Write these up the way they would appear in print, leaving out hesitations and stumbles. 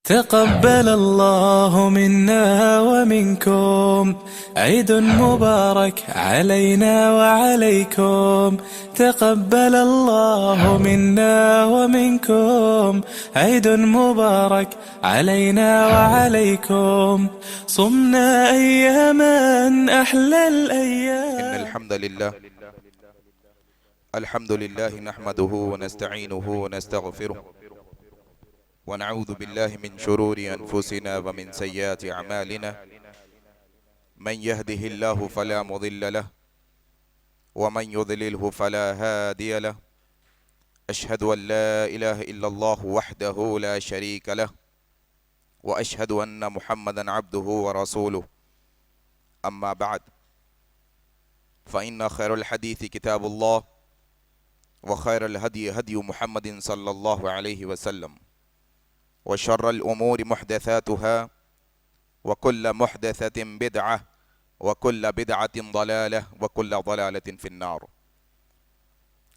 تقبل الله منا ومنكم عيد مبارك علينا وعليكم. تقبل الله منا ومنكم عيد مبارك علينا وعليكم. صمنا أياما أحلى الأيام. إن الحمد لله نحمده ونستعينه ونستغفره ونعوذ بالله من شرور أنفسنا ومن سيئات أعمالنا. من يهده الله فلا مضل له ومن يضلله فلا هادي له. أشهد أن لا إله إلا الله وحده لا شريك له وأشهد أن محمدا عبده ورسوله. أما بعد فإن خير الحديث كتاب الله وخير الهدي هدي محمد صلى الله عليه وسلم وشر الأمور محدثاتها وكل محدثة بدعة وكل بدعة ضلالة وكل ضلالة في النار.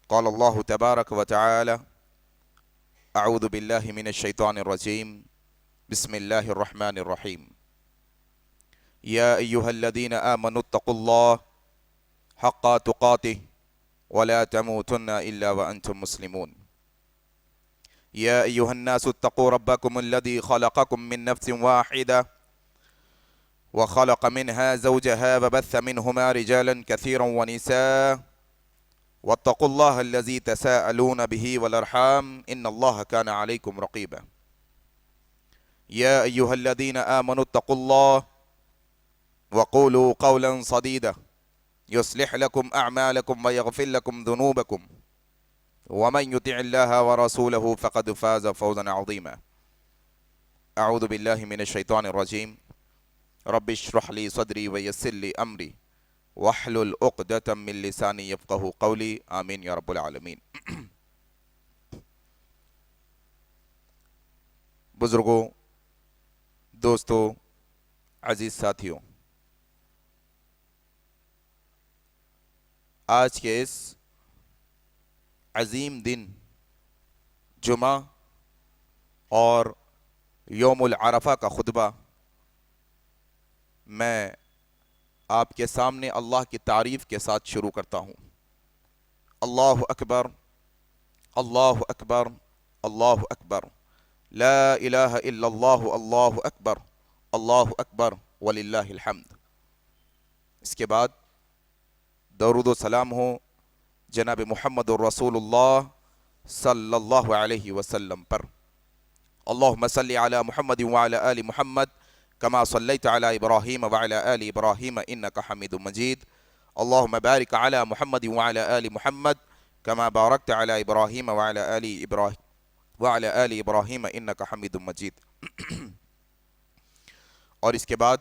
قال الله تبارك وتعالى: أعوذ بالله من الشيطان الرجيم. بسم الله الرحمن الرحيم. يا أيها الذين آمنوا اتقوا الله حق تقاته ولا تموتن إلا وأنتم مسلمون. يا أيها الناس اتقوا ربكم الذي خلقكم من نفس واحدة وخلق منها زوجها وبث منهما رجالا كثيرا ونساء واتقوا الله الذي تساءلون به والأرحام إن الله كان عليكم رقيبا. يا أيها الذين آمنوا اتقوا الله وقولوا قولا سديدا يصلح لكم أعمالكم ويغفر لكم ذنوبكم ومن يطع الله ورسوله فقد فاز فوزا عظيما. أعوذ بالله من الشيطان الرجيم. رب اشرح لي صدري ويسر لي أمري واحلل عقدة من لساني يفقهوا قولي. آمين يا رب العالمين. بزرگوں، دوستوں، عزیز ساتھیوں، آج کے اس عظیم دن جمعہ اور یوم العرفہ کا خطبہ میں آپ کے سامنے اللہ کی تعریف کے ساتھ شروع کرتا ہوں. اللہ اکبر، اللہ اکبر، اللہ اکبر، لا الہ الا اللہ، اللہ اکبر، اللہ اکبر وللہ الحمد. اس کے بعد درود و سلام ہو جناب محمد الرسول اللہ صلی اللہ علیہ وسلم پر. اللہم صلی علی محمد وعلی آل محمد کما صلیت علی ابراہیم وعلی آل ابراہیم انکا حمید مجید. اللہم بارک علی محمد وعلی آل محمد کما بارکت علی ابراہیم وعلی آل ابراہیم انکا حمید مجید. اور اس کے بعد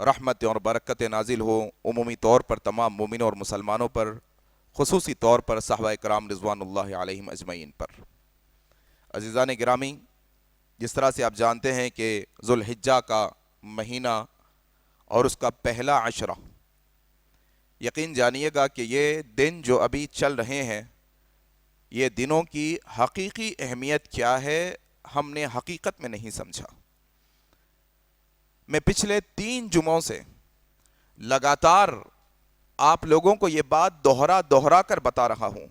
رحمت اور برکت نازل ہو عمومی طور پر تمام مومنوں اور مسلمانوں پر، خصوصی طور پر صحابہ کرام رضوان اللہ علیہم اجمعین پر. عزیزان گرامی، جس طرح سے آپ جانتے ہیں کہ ذو الحجہ کا مہینہ اور اس کا پہلا عشرہ، یقین جانیے گا کہ یہ دن جو ابھی چل رہے ہیں، یہ دنوں کی حقیقی اہمیت کیا ہے ہم نے حقیقت میں نہیں سمجھا. میں پچھلے 3 جمعوں سے لگاتار آپ لوگوں کو یہ بات دوہرا کر بتا رہا ہوں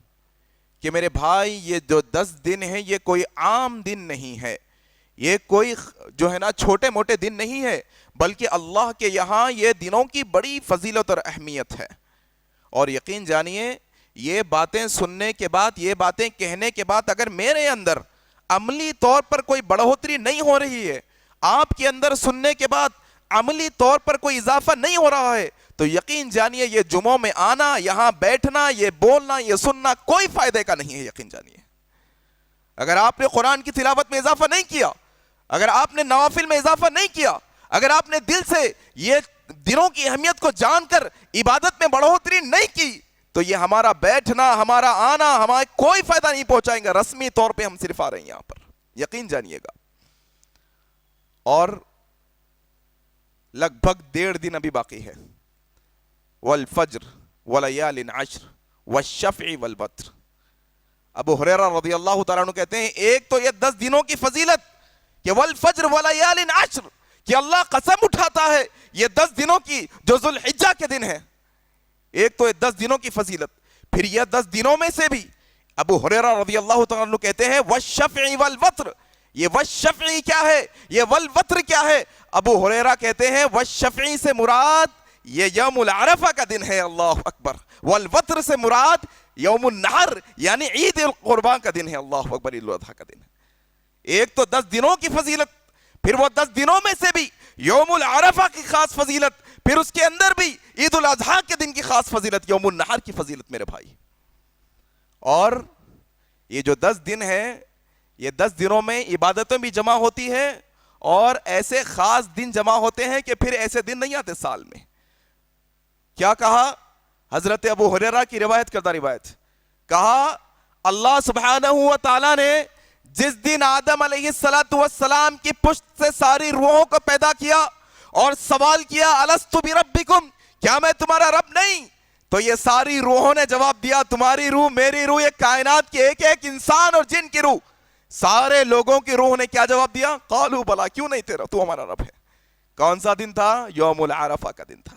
کہ میرے بھائی، یہ جو 10 دن ہیں یہ کوئی عام دن نہیں ہے، یہ کوئی جو ہے نا چھوٹے موٹے دن نہیں ہے، بلکہ اللہ کے یہاں یہ دنوں کی بڑی فضیلت اور اہمیت ہے. اور یقین جانیے، یہ باتیں سننے کے بعد، یہ باتیں کہنے کے بعد اگر میرے اندر عملی طور پر کوئی بڑھوتری نہیں ہو رہی ہے، آپ کے اندر سننے کے بعد عملی طور پر کوئی اضافہ نہیں ہو رہا ہے، تو یقین جانیے یہ جمعوں میں آنا، یہاں بیٹھنا، یہ بولنا، یہ سننا کوئی فائدے کا نہیں ہے. یقین جانیے، اگر آپ نے قرآن کی تلاوت میں اضافہ نہیں کیا، اگر آپ نے نوافل میں اضافہ نہیں کیا، اگر آپ نے دل سے یہ دنوں کی اہمیت کو جان کر عبادت میں بڑھوتری نہیں کی، تو یہ ہمارا بیٹھنا، ہمارا آنا ہمیں کوئی فائدہ نہیں پہنچائیں گا. رسمی طور پہ ہم صرف آ رہے ہیں یہاں پر، یقین جانیے گا. اور لگ بھگ 1.5 دن ابھی باقی ہے. والفجر ولیال عشر والشفع والوتر. ابو ہریرہ رضی اللہ تعالیٰ عنہ کہتے ہیں ایک تو یہ 10 دنوں کی فضیلت کہ والفجر ولیال عشر، کہ اللہ قسم اٹھاتا ہے یہ 10 دنوں کی جو ذوالحجہ کے دن ہے. ایک تو 10 دنوں کی فضیلت، پھر یہ 10 دنوں میں سے بھی ابو ہریرہ رضی اللہ تعالیٰ عنہ کہتے ہیں والشفع والوتر. یہ والشفع کیا ہے، یہ والوتر کیا ہے؟ ابو ہریرہ کہتے ہیں والشفع سے مراد یہ یوم العرفہ کا دن ہے، اللہ اکبر. والوتر سے مراد یوم النحر یعنی عید القربان کا دن ہے، اللہ اکبر، عید الاضحیٰ کا دن ہے. ایک تو 10 دنوں کی فضیلت، پھر وہ 10 دنوں میں سے بھی یوم العرفہ کی خاص فضیلت، پھر اس کے اندر بھی عید الاضحیٰ کے دن کی خاص فضیلت، یوم النحر کی فضیلت میرے بھائی. اور یہ جو 10 دن ہیں، یہ 10 دنوں میں عبادتیں بھی جمع ہوتی ہیں اور ایسے خاص دن جمع ہوتے ہیں کہ پھر ایسے دن نہیں آتے سال میں. کیا کہا حضرت ابو ہریرہ کی روایت کردہ روایت، کہا اللہ سبحانہ و تعالیٰ نے جس دن آدم علیہ السلام کی پشت سے ساری روحوں کو پیدا کیا اور سوال کیا الست بربکم، کیا میں تمہارا رب نہیں؟ تو یہ ساری روحوں نے جواب دیا تمہاری روح، میری روح، یہ کائنات کے ایک ایک انسان اور جن کی روح. سارے لوگوں کی روح نے کیا جواب دیا؟ قالوا بلا، کیوں نہیں تیرا، تو ہمارا رب ہے. کون سا دن تھا؟ یوم العرفہ کا دن تھا.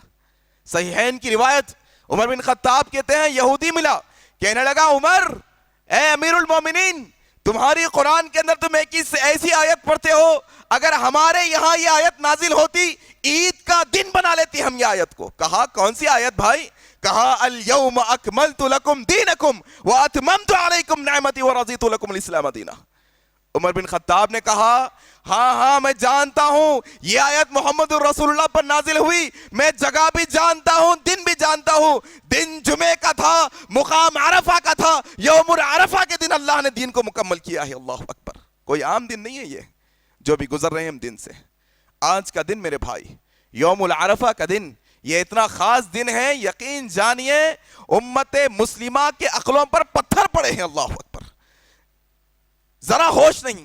صحیحین کی روایت، عمر بن خطاب کہتے ہیں یہودی ملا، کہنے لگا عمر اے امیر المومنین، تمہاری قرآن کے اندر تم ایک ایسی آیت پڑھتے ہو، اگر ہمارے یہاں یہ آیت نازل ہوتی عید کا دن بنا لیتی ہم یہ آیت کو. کہا کون سی آیت بھائی؟ کہا الیوم اکملت لکم دینکم واتممت علیکم نعمتی ورضیت لکم الاسلام دینا. عمر بن خطاب نے کہا ہاں میں جانتا ہوں یہ آیت محمد الرسول اللہ پر نازل ہوئی، میں جگہ بھی جانتا ہوں، دن بھی جانتا ہوں. دن جمعے کا تھا، مقام عرفہ کا تھا، یوم عرفہ کے دن اللہ نے دین کو مکمل کیا ہے. اللہ اکبر. کوئی عام دن نہیں ہے یہ جو بھی گزر رہے ہیں ہم دن سے. آج کا دن میرے بھائی، یوم العرفہ کا دن، یہ اتنا خاص دن ہے، یقین جانیے امت مسلمہ کے عقلوں پر پتھر پڑے ہیں. اللہ اکبر. ذرا ہوش نہیں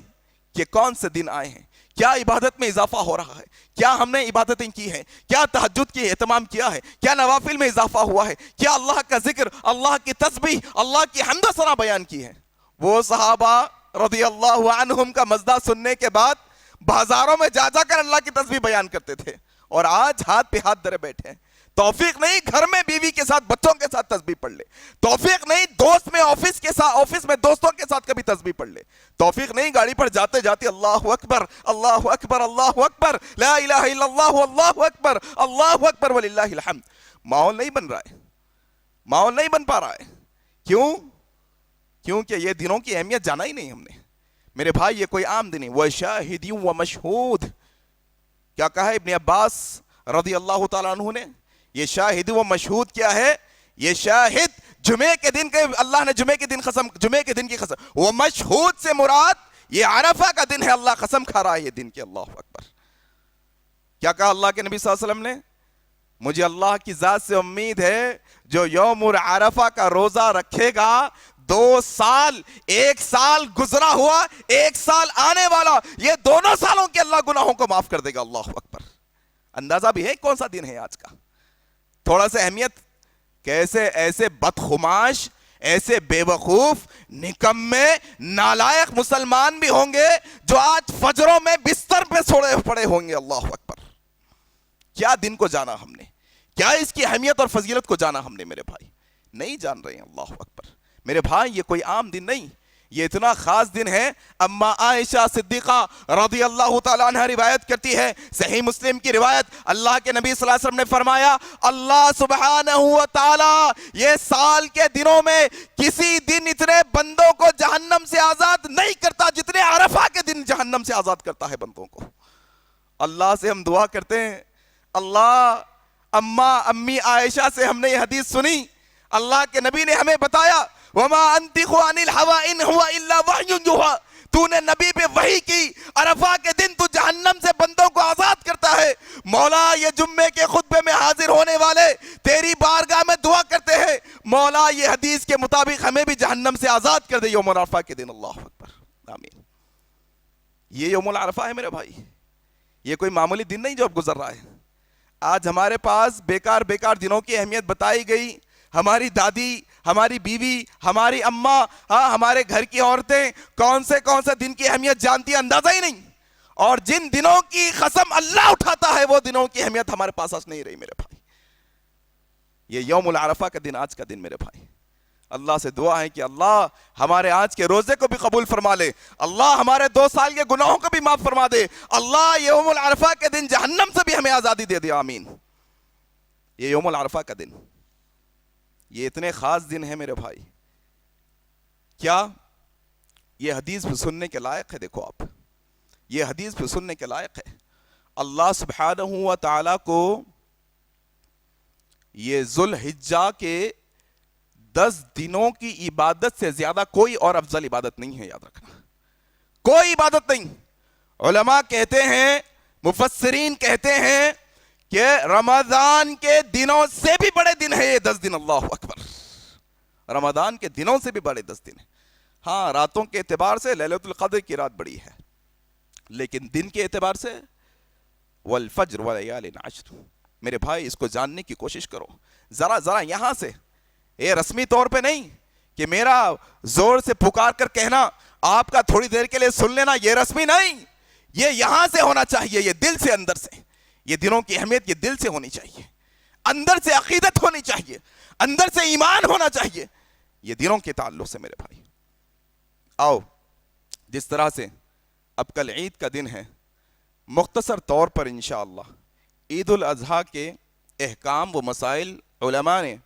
کہ کون سے دن آئے ہیں، کیا عبادت میں اضافہ ہو رہا ہے، کیا ہم نے عبادتیں کی ہیں، کیا تہجد کی اہتمام کیا ہے، کیا نوافل میں اضافہ ہوا ہے، کیا اللہ کا ذکر، اللہ کی تسبیح، اللہ کی حمد و ثنا بیان کی ہے. وہ صحابہ رضی اللہ عنہم کا مزدہ سننے کے بعد بازاروں میں جا کر اللہ کی تسبیح بیان کرتے تھے، اور آج ہاتھ پہ ہاتھ دھرے بیٹھے ہیں. توفیق نہیں گھر میں بیوی کے ساتھ بچوں کے ساتھ تسبیح پڑھ لے، توفیق نہیں دوست میں آفس میں دوستوں کے ساتھ کبھی تسبیح پڑھ لے، توفیق نہیں گاڑی پر جاتے جاتے اللہ اکبر اللہ اکبر اللہ اکبر لا الہ الا اللہ اللہ اکبر وللہ الحمد. ماحول نہیں بن رہا ہے، ماحول نہیں بن پا رہا ہے. کیوں؟ کیونکہ یہ دنوں کی اہمیت جانا ہی نہیں ہم نے. میرے بھائی یہ کوئی عام دن نہیں. وَشَاهِدٍ وَمَشْهُودٍ، کیا کہا ہے ابن عباس رضی اللہ تعالیٰ عنہ نے؟ یہ شاہد و مشہود کیا ہے؟ یہ شاہد جمعے کے دن کے، اللہ نے جمعے کے دن کی قسم، وہ مشہود سے مراد یہ عرفہ کا دن ہے، اللہ قسم کھا رہا ہے یہ دن کی. اللہ اکبر. کیا کہا اللہ کے نبی صلی اللہ علیہ وسلم نے؟ مجھے اللہ کی ذات سے امید ہے جو یوم عرفہ کا روزہ رکھے گا، 2 سال، 1 سال گزرا ہوا، 1 سال آنے والا، یہ دونوں سالوں کے اللہ گناہوں کو معاف کر دے گا. اللہ اکبر. اندازہ بھی ہے کون سا دن ہے آج کا؟ تھوڑا سا اہمیت. کیسے ایسے بدخماش، ایسے بے وقوف، نکمے، نالائق مسلمان بھی ہوں گے جو آج فجروں میں بستر پہ سوڑے پڑے ہوں گے. اللہ اکبر. کیا دن کو جانا ہم نے، کیا اس کی اہمیت اور فضیلت کو جانا ہم نے میرے بھائی؟ نہیں جان رہے ہیں. اللہ اکبر. میرے بھائی یہ کوئی عام دن نہیں، یہ اتنا خاص دن ہے. اما عائشہ صدیقہ رضی اللہ تعالیٰ عنہ روایت کرتی ہے، صحیح مسلم کی روایت، اللہ کے نبی صلی اللہ علیہ وسلم نے فرمایا اللہ سبحانہ و تعالیٰ یہ سال کے دنوں میں کسی دن اتنے بندوں کو جہنم سے آزاد نہیں کرتا جتنے عرفہ کے دن جہنم سے آزاد کرتا ہے بندوں کو. اللہ سے ہم دعا کرتے ہیں اللہ، امی عائشہ سے ہم نے یہ حدیث سنی، اللہ کے نبی نے ہمیں بتایا وَمَا أَنْتِقُ عَنِ الْهَوَىٰ إِنْ هُوَ إِلَّا وَحْيٌ يُوحَىٰ، تو نے نبی پہ وحی کی، عرفہ کے دن تو جہنم سے بندوں کو آزاد کرتا ہے. مولا یہ جمعے کے خطبے میں حاضر ہونے والے تیری بارگاہ میں دعا کرتے ہیں مولا یہ حدیث کے مطابق ہمیں بھی جہنم سے آزاد کر دے یوم عرفہ کے دن. اللہ اکبر. آمین. یہ یوم العرفہ ہے میرے بھائی، یہ کوئی معمولی دن نہیں جو اب گزر رہا ہے. آج ہمارے پاس بیکار دنوں کی اہمیت بتائی گئی. ہماری دادی، ہماری بیوی، ہماری اماں، ہمارے گھر کی عورتیں کون سے دن کی اہمیت جانتی ہیں اندازہ ہی نہیں. اور جن دنوں کی قسم اللہ اٹھاتا ہے وہ دنوں کی اہمیت ہمارے پاس آج نہیں رہی میرے بھائی. یہ یوم العرفہ کا دن آج کا دن میرے بھائی. اللہ سے دعا ہے کہ اللہ ہمارے آج کے روزے کو بھی قبول فرما لے, اللہ ہمارے 2 سال کے گناہوں کو بھی معاف فرما دے, اللہ یوم العرفہ کے دن جہنم سے بھی ہمیں آزادی دے دے, آمین. یہ یوم العرفہ کا دن, یہ اتنے خاص دن ہے میرے بھائی, کیا یہ حدیث بھی سننے کے لائق ہے. دیکھو آپ, یہ حدیث بھی سننے کے لائق ہے. اللہ سبحانہ و تعالیٰ کو یہ ذوالحجہ کے 10 دنوں کی عبادت سے زیادہ کوئی اور افضل عبادت نہیں ہے, یاد رکھنا, کوئی عبادت نہیں. علماء کہتے ہیں, مفسرین کہتے ہیں کہ رمضان کے دنوں سے بھی بڑے دن ہے یہ 10 دن. اللہ اکبر, رمضان کے دنوں سے بھی بڑے 10 دن ہیں. ہاں راتوں کے اعتبار سے لیلۃ القدر کی رات بڑی ہے, لیکن دن کے اعتبار سے والفجر ولیال عشر. میرے بھائی اس کو جاننے کی کوشش کرو ذرا یہاں سے, یہ رسمی طور پہ نہیں کہ میرا زور سے پکار کر کہنا, آپ کا تھوڑی دیر کے لیے سن لینا, یہ رسمی نہیں, یہ یہاں سے ہونا چاہیے, یہ دل سے, اندر سے. یہ دنوں کی اہمیت یہ دل سے ہونی چاہیے, اندر سے عقیدت ہونی چاہیے, اندر سے ایمان ہونا چاہیے, یہ دنوں کے تعلق سے میرے بھائی. آؤ جس طرح سے اب کل عید کا دن ہے, مختصر طور پر انشاءاللہ عید الاضحیٰ کے احکام و مسائل علماء نے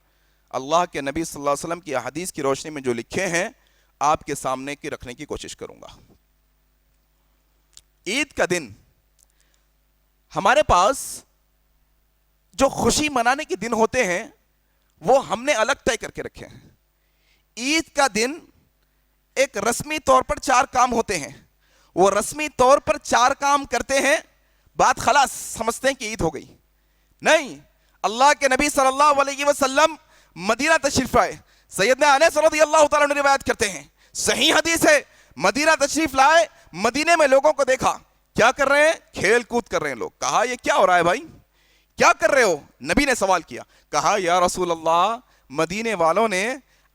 اللہ کے نبی صلی اللہ علیہ وسلم کی احادیث کی روشنی میں جو لکھے ہیں آپ کے سامنے کی رکھنے کی کوشش کروں گا. عید کا دن ہمارے پاس جو خوشی منانے کے دن ہوتے ہیں وہ ہم نے الگ طے کر کے رکھے ہیں. عید کا دن ایک رسمی طور پر 4 کام ہوتے ہیں, وہ رسمی طور پر 4 کام کرتے ہیں, بات خلاص, سمجھتے ہیں کہ عید ہو گئی. نہیں, اللہ کے نبی صلی اللہ علیہ وسلم مدینہ تشریف لائے, سیدنا انس رضی اللہ تعالیٰ عنہ روایت کرتے ہیں, صحیح حدیث ہے, مدینہ تشریف لائے, مدینے میں لوگوں کو دیکھا کیا کر رہے ہیں, کھیل کود کر رہے ہیں لوگ. کہا یہ کیا ہو رہا ہے بھائی, کیا کر رہے ہو؟ نبی نے سوال کیا, کہا یا رسول اللہ مدینے والوں نے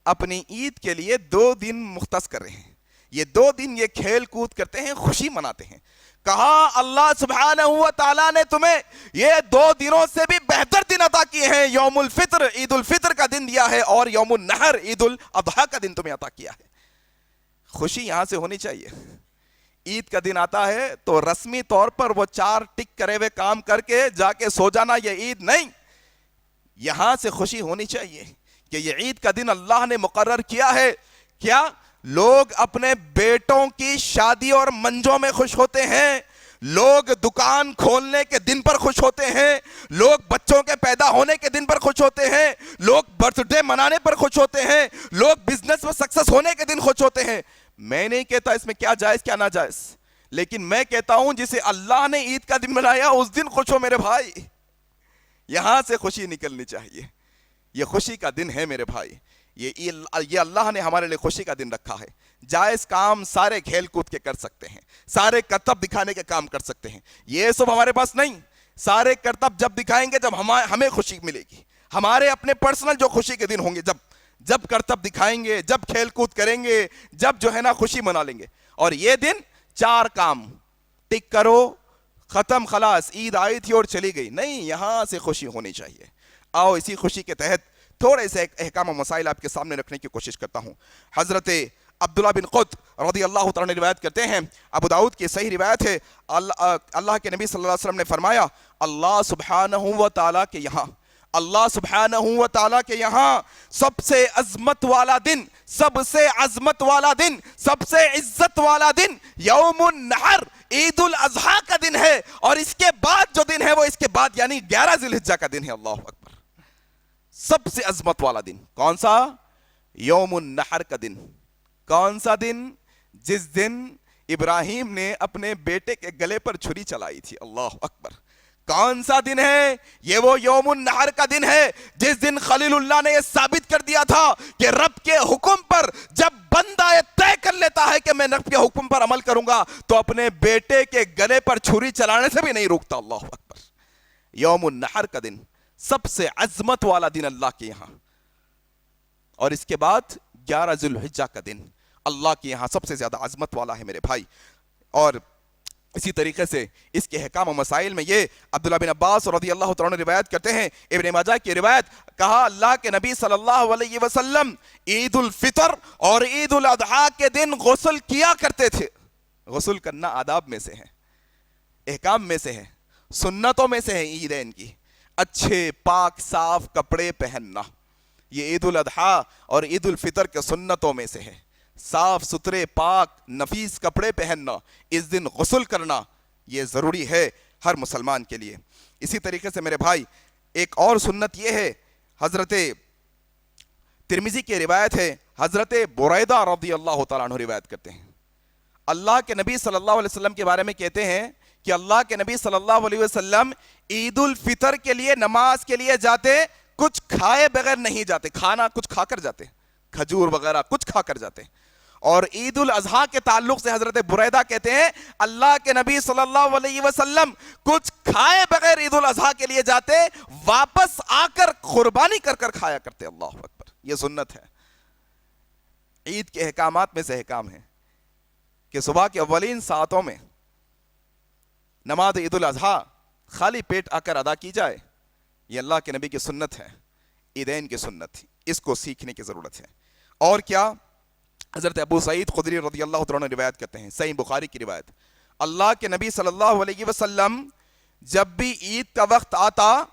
اپنی عید کے لیے 2 دن مختص کر رہے ہیں, یہ 2 دن یہ کھیل کود کرتے ہیں, خوشی مناتے ہیں. کہا اللہ سبحانہ و تعالیٰ نے تمہیں یہ 2 دنوں سے بھی بہتر دن عطا کیے ہیں, یوم الفطر عید الفطر کا دن دیا ہے, اور یوم النحر عید الاضحیٰ کا دن تمہیں عطا کیا ہے. خوشی یہاں سے ہونی چاہیے. عید کا دن آتا ہے تو رسمی طور پر وہ 4 ٹک کرے ہوئے کام کر کے جا کے سو جانا یہ عید نہیں, یہاں سے خوشی ہونی چاہیے کہ یہ عید کا دن اللہ نے مقرر کیا ہے. کیا لوگ اپنے بیٹوں کی شادی اور منجوں میں خوش ہوتے ہیں, لوگ دکان کھولنے کے دن پر خوش ہوتے ہیں, لوگ بچوں کے پیدا ہونے کے دن پر خوش ہوتے ہیں, لوگ برتھ ڈے منانے پر خوش ہوتے ہیں, لوگ بزنس میں سکسس ہونے کے دن خوش ہوتے ہیں. میں نہیں کہتا اس میں کیا جائز کیا ناجائز, لیکن میں کہتا ہوں جسے اللہ نے عید کا دن بنایا اس دن خوش ہو میرے بھائی. یہاں سے خوشی نکلنی چاہیے. یہ خوشی کا دن ہے میرے بھائی, یہ اللہ نے ہمارے لیے خوشی کا دن رکھا ہے. جائز کام سارے کھیل کود کے کر سکتے ہیں, سارے کرتب دکھانے کے کام کر سکتے ہیں, یہ سب ہمارے پاس نہیں. سارے کرتب جب دکھائیں گے جب ہمیں خوشی ملے گی, ہمارے اپنے پرسنل جو خوشی کے دن ہوں گے, جب کرتب دکھائیں گے, جب کھیل کود کریں گے, جب جو ہے نا خوشی منا لیں گے. اور یہ دن 4 کام ٹک کرو, ختم, خلاص, عید آئی تھی اور چلی گئی, نہیں, یہاں سے خوشی ہونی چاہیے. آؤ اسی خوشی کے تحت تھوڑے سے احکام و مسائل آپ کے سامنے رکھنے کی کوشش کرتا ہوں. حضرت عبداللہ بن قط رضی اللہ تعالیٰ عنہ روایت کرتے ہیں, ابو داؤد کی صحیح روایت ہے, اللہ کے نبی صلی اللہ علیہ وسلم نے فرمایا, اللہ سبحانہ و تعالیٰ کے یہاں, اللہ سبحانہ و تعالیٰ کے یہاں سب سے عظمت والا دن, سب سے عظمت والا دن, سب سے عزت والا دن یوم النحر عید الاضحیٰ کا دن ہے, اور اس کے بعد جو دن ہے وہ اس کے بعد یعنی 11 ذی الحجہ کا دن ہے. اللہ اکبر, سب سے عظمت والا دن کون سا؟ یوم النحر کا دن. کون سا دن؟ جس دن ابراہیم نے اپنے بیٹے کے گلے پر چھری چلائی تھی. اللہ اکبر. کون سا دن ہے؟ یہ وہ یوم النحر کا دن ہے جس دن خلیل اللہ نے یہ ثابت کر دیا تھا کہ رب کے حکم پر جب بندہ یہ طے کر لیتا ہے کہ میں رب کے حکم پر عمل کروں گا تو اپنے بیٹے کے گلے پر چھری چلانے سے بھی نہیں رکتا. اللہ اکبر. یوم النحر کا دن سب سے عظمت والا دن اللہ کے یہاں, اور اس کے بعد 11 ذی الحجہ کا دن اللہ کے یہاں سب سے زیادہ عظمت والا ہے میرے بھائی. اور اسی طریقے سے اس کے احکام و مسائل میں یہ عبداللہ بن عباس رضی اللہ تعالیٰ عنہ روایت کرتے ہیں، ابن ماجہ کی روایت، کہا اللہ کے نبی صلی اللہ علیہ وسلم عید الفطر اور عید الاضحیٰ کے دن غسل کیا کرتے تھے۔ غسل کرنا آداب میں سے ہے، احکام میں سے ہے، سنتوں میں سے ہے عیدین کی۔ اچھے پاک صاف کپڑے پہننا یہ عید الاضحیٰ اور عید الفطر کے سنتوں میں سے ہے۔ صاف ستھرے پاک نفیس کپڑے پہننا، اس دن غسل کرنا، یہ ضروری ہے ہر مسلمان کے لیے۔ اسی طریقے سے میرے بھائی ایک اور سنت یہ ہے، حضرت ترمذی کی روایت ہے، حضرت بریدہ رضی اللہ تعالیٰ عنہ روایت کرتے ہیں، اللہ کے نبی صلی اللہ علیہ وسلم کے بارے میں کہتے ہیں کہ اللہ کے نبی صلی اللہ علیہ وسلم عید الفطر کے لیے نماز کے لیے جاتے، کچھ کھائے بغیر نہیں جاتے، کھانا کچھ کھا کر جاتے، کھجور وغیرہ کچھ کھا کر جاتے۔ اور عید الاضحیٰ کے تعلق سے حضرت بریدہ کہتے ہیں اللہ کے نبی صلی اللہ علیہ وسلم کچھ کھائے بغیر عید الاضحیٰ کے لیے جاتے، واپس آ کر قربانی کر کر کھایا کرتے۔ اللہ اکبر، یہ سنت ہے۔ عید کے احکامات میں سے احکام ہے کہ صبح کے اولین ساعتوں میں نماز عید الاضحیٰ خالی پیٹ آ کر ادا کی جائے، یہ اللہ کے نبی کی سنت ہے، عیدین کی سنت تھی، اس کو سیکھنے کی ضرورت ہے۔ اور کیا، حضرت ابو سعید خدری رضی اللہ عنہ روایت کرتے ہیں، صحیح بخاری کی روایت، اللہ کے نبی صلی اللہ علیہ وسلم جب بھی عید کا وقت آتا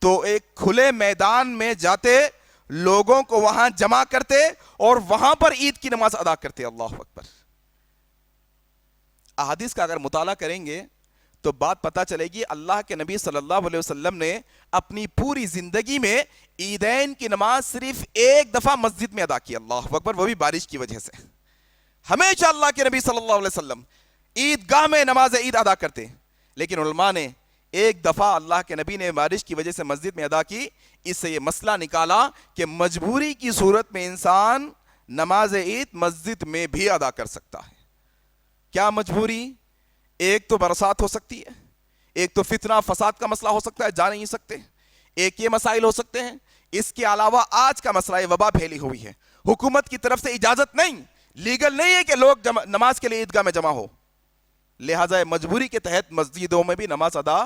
تو ایک کھلے میدان میں جاتے، لوگوں کو وہاں جمع کرتے اور وہاں پر عید کی نماز ادا کرتے۔ اللہ اکبر۔ احادیث کا اگر مطالعہ کریں گے تو بات پتہ چلے گی اللہ کے نبی صلی اللہ علیہ وسلم نے اپنی پوری زندگی میں عیدین کی نماز صرف ایک دفعہ مسجد میں ادا کی۔ اللہ اکبر، وہ بھی بارش کی وجہ سے۔ ہمیشہ اللہ کے نبی صلی اللہ علیہ وسلم عیدگاہ میں نماز عید ادا کرتے، لیکن علماء نے ایک دفعہ اللہ کے نبی نے بارش کی وجہ سے مسجد میں ادا کی، اس سے یہ مسئلہ نکالا کہ مجبوری کی صورت میں انسان نماز عید مسجد میں بھی ادا کر سکتا ہے۔ کیا مجبوری؟ ایک تو برسات ہو سکتی ہے، ایک تو فتنہ فساد کا مسئلہ ہو سکتا ہے، جا نہیں سکتے، ایک یہ مسائل ہو سکتے ہیں۔ اس کے علاوہ آج کا مسئلہ یہ وبا پھیلی ہوئی ہے، حکومت کی طرف سے اجازت نہیں، لیگل نہیں ہے کہ لوگ نماز کے لیے عیدگاہ میں جمع ہو، لہٰذا مجبوری کے تحت مسجدوں میں بھی نماز ادا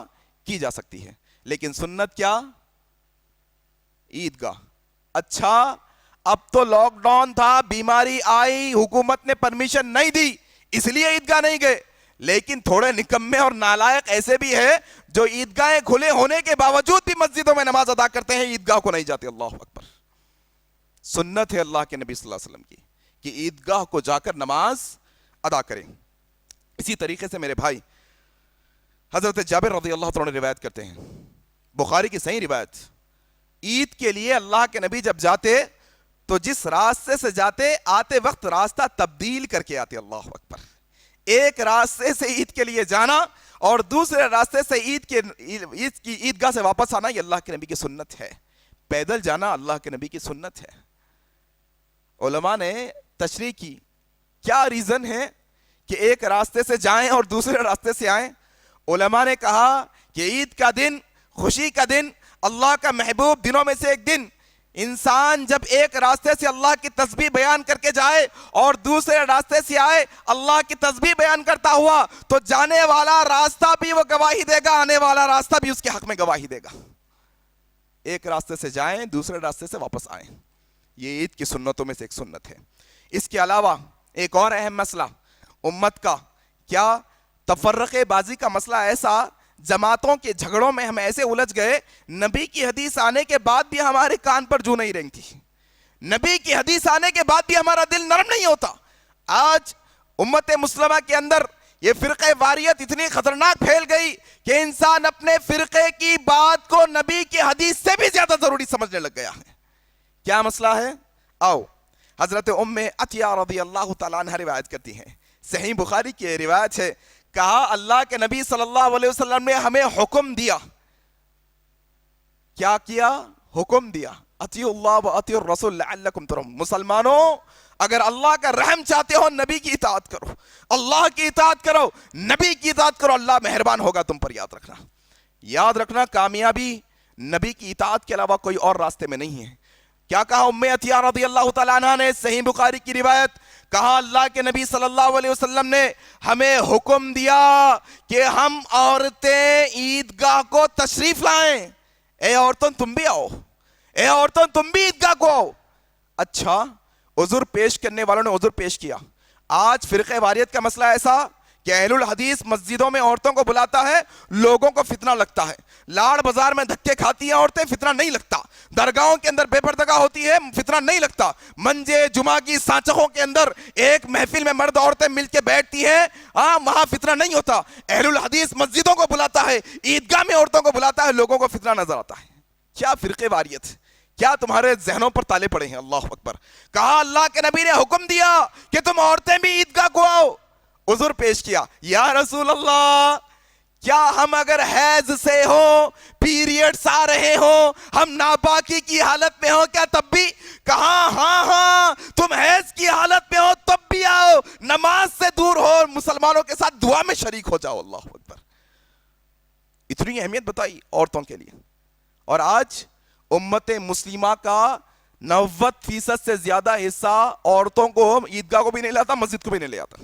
کی جا سکتی ہے۔ لیکن سنت کیا؟ عیدگاہ۔ اچھا، اب تو لاک ڈاؤن تھا، بیماری آئی، حکومت نے پرمیشن نہیں دی، اس لیے عیدگاہ نہیں گئے، لیکن تھوڑے نکمے اور نالائق ایسے بھی ہیں جو عیدگاہیں کھلے ہونے کے باوجود بھی مسجدوں میں نماز ادا کرتے ہیں، عیدگاہ کو نہیں جاتے۔ اللہ اکبر۔ سنت ہے اللہ کے نبی صلی اللہ علیہ وسلم کی کہ عیدگاہ کو جا کر نماز ادا کریں۔ اسی طریقے سے میرے بھائی حضرت جابر رضی اللہ عنہ روایت کرتے ہیں، بخاری کی صحیح روایت، عید کے لیے اللہ کے نبی جب جاتے تو جس راستے سے جاتے، آتے وقت راستہ تبدیل کر کے آتے۔ اللہ اکبر۔ ایک راستے سے عید کے لیے جانا اور دوسرے راستے سے عید کی عیدگاہ سے واپس آنا، یہ اللہ کے نبی کی سنت ہے۔ پیدل جانا اللہ کے نبی کی سنت ہے۔ علماء نے تشریح کی، کیا ریزن ہے کہ ایک راستے سے جائیں اور دوسرے راستے سے آئیں؟ علماء نے کہا کہ عید کا دن، خوشی کا دن، اللہ کا محبوب دنوں میں سے ایک دن، انسان جب ایک راستے سے اللہ کی تسبیح بیان کر کے جائے اور دوسرے راستے سے آئے اللہ کی تسبیح بیان کرتا ہوا، تو جانے والا راستہ بھی وہ گواہی دے گا، آنے والا راستہ بھی اس کے حق میں گواہی دے گا۔ ایک راستے سے جائیں، دوسرے راستے سے واپس آئیں، یہ عید کی سنتوں میں سے ایک سنت ہے۔ اس کے علاوہ ایک اور اہم مسئلہ امت کا، کیا تفرقے بازی کا مسئلہ ایسا، جماعتوں کے جھگڑوں میں ہم ایسے الجھ گئے، نبی کی حدیث آنے کے بعد بھی ہمارے کان پر جو نہیں رینگتی، نبی کی حدیث آنے کے بعد بھی ہمارا دل نرم نہیں ہوتا۔ آج امت مسلمہ کے اندر یہ فرقہ واریت اتنی خطرناک پھیل گئی کہ انسان اپنے فرقے کی بات کو نبی کی حدیث سے بھی زیادہ ضروری سمجھنے لگ گیا ہے۔ کیا مسئلہ ہے؟ آؤ، حضرت ام عطیہ رضی اللہ تعالیٰ عنہ روایت کرتی ہیں، صحیح بخاری کی روایت ہے، کہا اللہ کے نبی صلی اللہ علیہ وسلم نے ہمیں حکم دیا، کیا کیا؟ حکم دیا، اطیعوا اللہ و اطیعوا الرسول لعلکم ترحمون، مسلمانوں اگر اللہ کا رحم چاہتے ہو نبی کی اطاعت کرو، اللہ کی اطاعت کرو، نبی کی اطاعت کرو، اللہ مہربان ہوگا تم پر۔ یاد رکھنا کامیابی نبی کی اطاعت کے علاوہ کوئی اور راستے میں نہیں ہے۔ کیا کہا ام عطیہ رضی اللہ تعالیٰ عنہ نے؟ صحیح بخاری کی روایت، کہا اللہ کے نبی صلی اللہ علیہ وسلم نے ہمیں حکم دیا کہ ہم عورتیں عیدگاہ کو تشریف لائیں. اے عورتوں تم بھی آؤ, اے عورتوں تم بھی عیدگاہ کو آؤ. اچھا, عذر پیش کرنے والوں نے عذر پیش کیا. آج فرقہ واریت کا مسئلہ ایسا کہ اہل الحدیث مسجدوں میں عورتوں کو بلاتا ہے, لوگوں کو فتنہ لگتا ہے. لاڑ بازار میں دھکے کھاتی ہیں عورتیں, فتنہ نہیں لگتا. درگاہوں کے اندر بے پردگی ہوتی ہے, فتنہ نہیں لگتا. منجے جمعہ کی سانچوں کے اندر ایک محفل میں مرد عورتیں مل کے بیٹھتی ہیں, وہاں فتنہ نہیں ہوتا. اہل الحدیث مسجدوں کو بلاتا ہے, عیدگاہ میں عورتوں کو بلاتا ہے, لوگوں کو فتنہ نظر آتا ہے. کیا فرقہ واریت, کیا تمہارے ذہنوں پر تالے پڑے ہیں؟ اللہ اکبر. کہا اللہ کے نبی نے حکم دیا کہ تم عورتیں بھی عیدگاہ کو آؤ. عذر پیش کیا, یا رسول اللہ کیا ہم اگر حیض سے ہوں, پیریڈز آ رہے ہوں, ہم ناپاکی کی حالت میں ہوں, کیا تب بھی؟ کہا ہاں تم حیض کی حالت میں ہو تب بھی آؤ, نماز سے دور ہو, مسلمانوں کے ساتھ دعا میں شریک ہو جاؤ. اللہ اکبر. اتنی اہمیت بتائی عورتوں کے لیے. اور آج امت مسلمہ کا 90% سے زیادہ حصہ عورتوں کو عیدگاہ کو بھی نہیں لاتا, مسجد کو بھی نہیں لے آتا.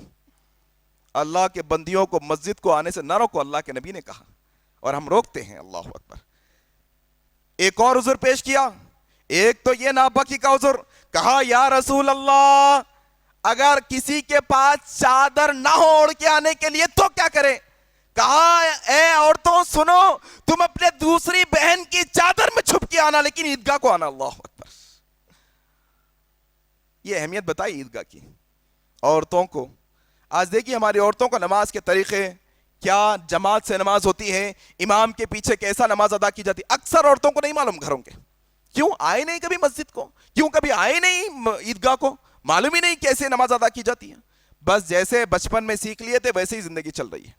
اللہ کے بندیوں کو مسجد کو آنے سے نہ روکو, اللہ کے نبی نے کہا, اور ہم روکتے ہیں. اللہ اکبر. ایک اور عذر پیش کیا, ایک تو یہ ناپاکی کا عذر. کہا یا رسول اللہ اگر کسی کے پاس چادر نہ ہو اوڑھ کے آنے کے لیے تو کیا کرے؟ کہا اے عورتوں سنو, تم اپنے دوسری بہن کی چادر میں چھپ کے آنا, لیکن عیدگاہ کو آنا. اللہ اکبر. یہ اہمیت بتائی عیدگاہ کی عورتوں کو. آج دیکھیے ہماری عورتوں کو نماز کے طریقے کیا, جماعت سے نماز ہوتی ہے, امام کے پیچھے کیسا نماز ادا کی جاتی. اکثر عورتوں کو نہیں معلوم گھروں کے, کیوں آئے نہیں کبھی مسجد کو, کیوں کبھی آئے نہیں عیدگاہ کو, معلوم ہی نہیں کیسے نماز ادا کی جاتی ہے. بس جیسے بچپن میں سیکھ لیے تھے ویسے ہی زندگی چل رہی ہے.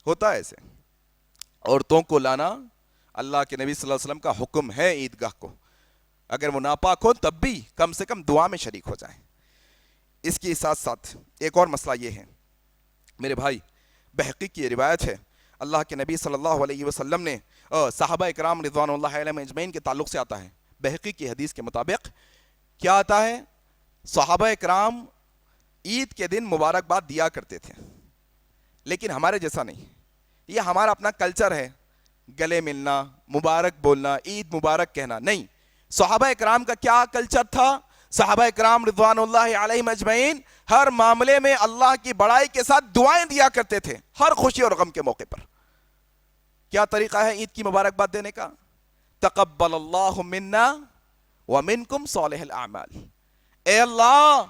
ہوتا ہے ایسے. عورتوں کو لانا اللہ کے نبی صلی اللہ علیہ وسلم کا حکم ہے عیدگاہ کو, اگر وہ ناپاک ہو تب بھی کم سے کم دعا میں شریک ہو جائیں. اس کے ساتھ ساتھ ایک اور مسئلہ یہ ہے میرے بھائی, بحقی کی روایت ہے, اللہ کے نبی صلی اللہ علیہ وسلم نے صحابہ اکرام رضوان اللہ علیہم اجمعین کے تعلق سے آتا ہے. بحقی کی حدیث کے مطابق کیا آتا ہے, صحابہ اکرام عید کے دن مبارکباد دیا کرتے تھے, لیکن ہمارے جیسا نہیں. یہ ہمارا اپنا کلچر ہے, گلے ملنا, مبارک بولنا, عید مبارک کہنا. نہیں, صحابہ اکرام کا کیا کلچر تھا؟ صحابہ اکرام رضوان اللہ علیہم اجمعین ہر معاملے میں اللہ کی بڑائی کے ساتھ دعائیں دیا کرتے تھے, ہر خوشی اور غم کے موقع پر. کیا طریقہ ہے عید کی مبارکباد دینے کا؟ تقبل اللہ منا ومنکم صالح الاعمال. اے اللہ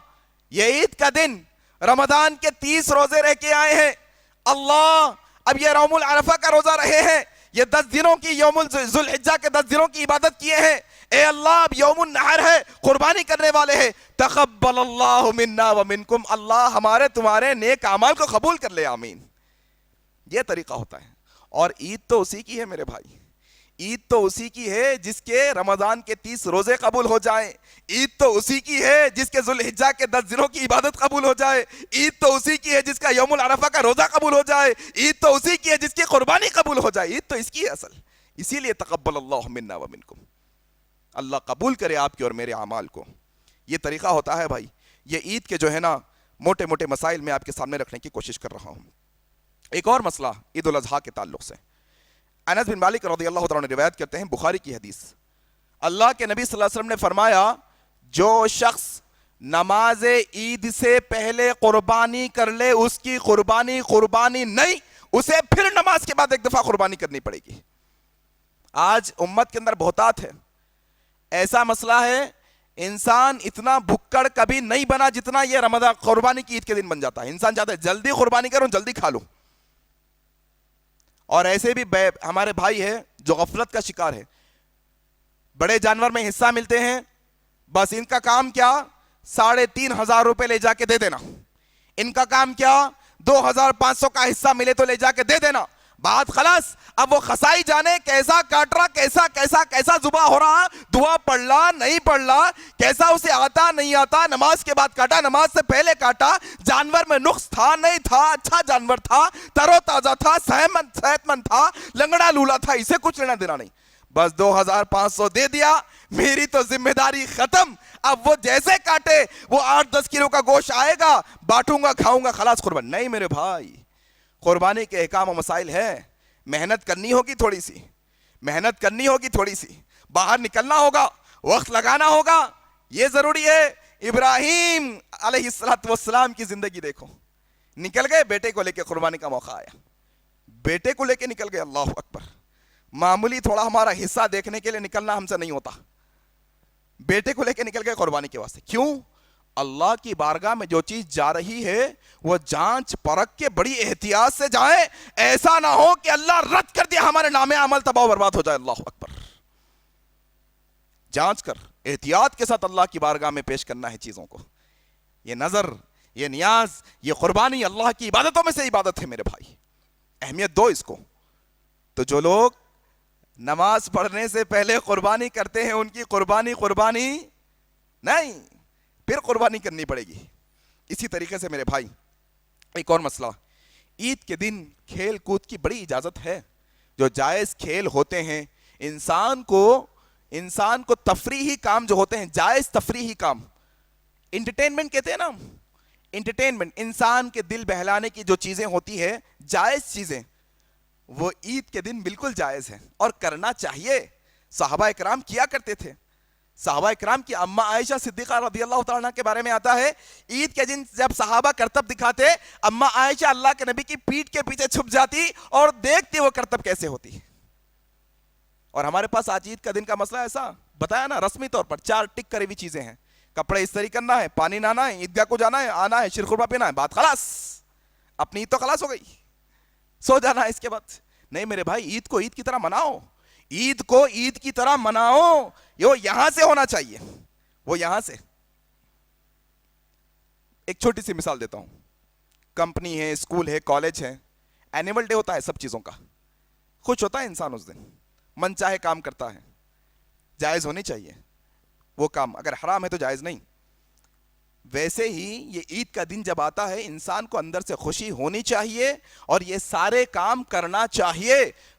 یہ عید کا دن, رمضان کے 30 روزے رہ کے آئے ہیں, اللہ اب یہ یوم العرفہ کا روزہ رہے ہیں, یہ 10 دنوں کی یوم ذوالحجہ کے 10 دنوں کی عبادت کیے ہیں, اے اللہ اب یوم النحر ہے, قربانی کرنے والے ہیں, تقبل اللہ منا ومنکم, اللہ ہمارے تمہارے نیک اعمال کو قبول کر لے, آمین. یہ طریقہ ہوتا ہے. اور عید تو اسی کی ہے میرے بھائی, عید تو اسی کی ہے جس کے رمضان کے 30 روزے قبول ہو جائیں, عید تو اسی کی ہے جس کے ذوالحجہ کے 10 دنوں کی عبادت قبول ہو جائے, عید تو اسی کی ہے جس کا یوم العرفہ کا روزہ قبول ہو جائے, عید تو اسی کی ہے جس کی قربانی قبول ہو جائے. عید تو اس کی ہے اصل. اسی لیے تقبل اللہ منا ومنکم, اللہ قبول کرے آپ کے اور میرے اعمال کو. یہ طریقہ ہوتا ہے بھائی. یہ عید کے جو ہے نا موٹے موٹے مسائل میں آپ کے سامنے رکھنے کی کوشش کر رہا ہوں. ایک اور مسئلہ عید الاضحیٰ کے تعلق سے, انس بن مالک رضی اللہ تعالیٰ عنہ روایت کرتے ہیں, بخاری کی حدیث, اللہ کے نبی صلی اللہ علیہ وسلم نے فرمایا جو شخص نماز عید سے پہلے قربانی کر لے اس کی قربانی نہیں, اسے پھر نماز کے بعد ایک دفعہ قربانی کرنی پڑے گی. آج امت کے اندر بہتات ہے, ایسا مسئلہ ہے انسان اتنا بھکڑ کبھی نہیں بنا جتنا یہ رمضان قربانی کی عید کے دن بن جاتا ہے. انسان چاہتا ہے جلدی قربانی کروں, جلدی کھا لوں. اور ایسے بھی ہمارے بھائی ہے جو غفلت کا شکار ہے, بڑے جانور میں حصہ ملتے ہیں, بس ان کا کام کیا 3,500 روپے لے جا کے دے دینا, ان کا کام کیا 2,500 کا حصہ ملے تو لے جا کے دے دینا, بات خلاص. اب وہ خسائی جانے کیسا کاٹ رہا, کیسا ذبح ہو رہا, دعا پڑھ لا نہیں پڑھ لا, کیسا اسے آتا نہیں آتا, نماز کے بعد کاٹا, نماز سے پہلے کاٹا, جانور میں نقص تھا نہیں تھا, اچھا جانور تھا, تر و تازہ تھا, صحت مند تھا, لنگڑا لولا تھا, اسے کچھ لینا دینا نہیں. بس 2500 دے دیا, میری تو ذمہ داری ختم. اب وہ جیسے کاٹے, وہ 8-10 کلو کا گوشت آئے گا, بانٹوں گا, کھاؤں گا, خلاص قربان. نہیں میرے بھائی, قربانی کے احکام و مسائل ہے. محنت کرنی ہوگی تھوڑی سی, محنت کرنی ہوگی تھوڑی سی, باہر نکلنا ہوگا, وقت لگانا ہوگا, یہ ضروری ہے. ابراہیم علیہ السلام کی زندگی دیکھو, نکل گئے, بیٹے کو لے کے قربانی کا موقع آیا, بیٹے کو لے کے نکل گئے. اللہ اکبر. معمولی تھوڑا ہمارا حصہ دیکھنے کے لیے نکلنا ہم سے نہیں ہوتا, بیٹے کو لے کے نکل گئے قربانی کے واسطے. کیوں؟ اللہ کی بارگاہ میں جو چیز جا رہی ہے وہ جانچ پرکھ کے بڑی احتیاط سے جائیں, ایسا نہ ہو کہ اللہ رد کر دیا, ہمارے نام عمل تباہ و برباد ہو جائے. اللہ اکبر. جانچ کر احتیاط کے ساتھ اللہ کی بارگاہ میں پیش کرنا ہے چیزوں کو. یہ نظر, یہ نیاز, یہ قربانی اللہ کی عبادتوں میں سے عبادت ہے میرے بھائی, اہمیت دو اس کو. تو جو لوگ نماز پڑھنے سے پہلے قربانی کرتے ہیں, ان کی قربانی نہیں, پھر قربانی کرنی پڑے گی. اسی طریقے سے میرے بھائی ایک اور مسئلہ, عید کے دن کھیل کود کی بڑی اجازت ہے. جو جائز کھیل ہوتے ہیں, انسان کو تفریحی کام جو ہوتے ہیں, جائز تفریحی کام, انٹرٹینمنٹ کہتے ہیں نا, انٹرٹینمنٹ, انسان کے دل بہلانے کی جو چیزیں ہوتی ہے, جائز چیزیں, وہ عید کے دن بالکل جائز ہیں اور کرنا چاہیے. صحابہ اکرام کیا کرتے تھے. صحابہ اکرام کی اماں عائشہ صدیقہ رضی اللہ تعالیٰ عنہ کے بارے میں آتا ہے, عید کے دن جب صحابہ کرتب دکھاتے, اماں عائشہ اللہ کے نبی کی پیٹھ کے پیچھے چھپ جاتی اور دیکھتی وہ کرتب کیسے ہوتی. اور ہمارے پاس آج عید کا دن کا مسئلہ ایسا بتایا نا, رسمی طور پر 4 ٹک کری ہوئی چیزیں ہیں, کپڑے استری کرنا ہے, پانی نہانا ہے, عیدگاہ کو جانا ہے, آنا ہے, شیرخرما پینا ہے, بات خلاص, اپنی عید تو خلاص ہو گئی, سو جانا ہے اس کے بعد. نہیں میرے بھائی, عید کو عید کی طرح مناؤ, عید کو عید کی طرح مناؤ. یہ یہاں سے ہونا چاہیے, وہ یہاں سے. ایک چھوٹی سی مثال دیتا ہوں. کمپنی ہے, اسکول ہے, کالج ہے, اینیول ڈے ہوتا ہے سب چیزوں کا, خوش ہوتا ہے انسان اس دن, من چاہے کام کرتا ہے, جائز ہونی چاہیے وہ کام, اگر حرام ہے تو جائز نہیں. ویسے ہی یہ عید کا دن جب آتا ہے, انسان کو اندر سے خوشی ہونی چاہیے اور یہ سارے کام کرنا چاہیے.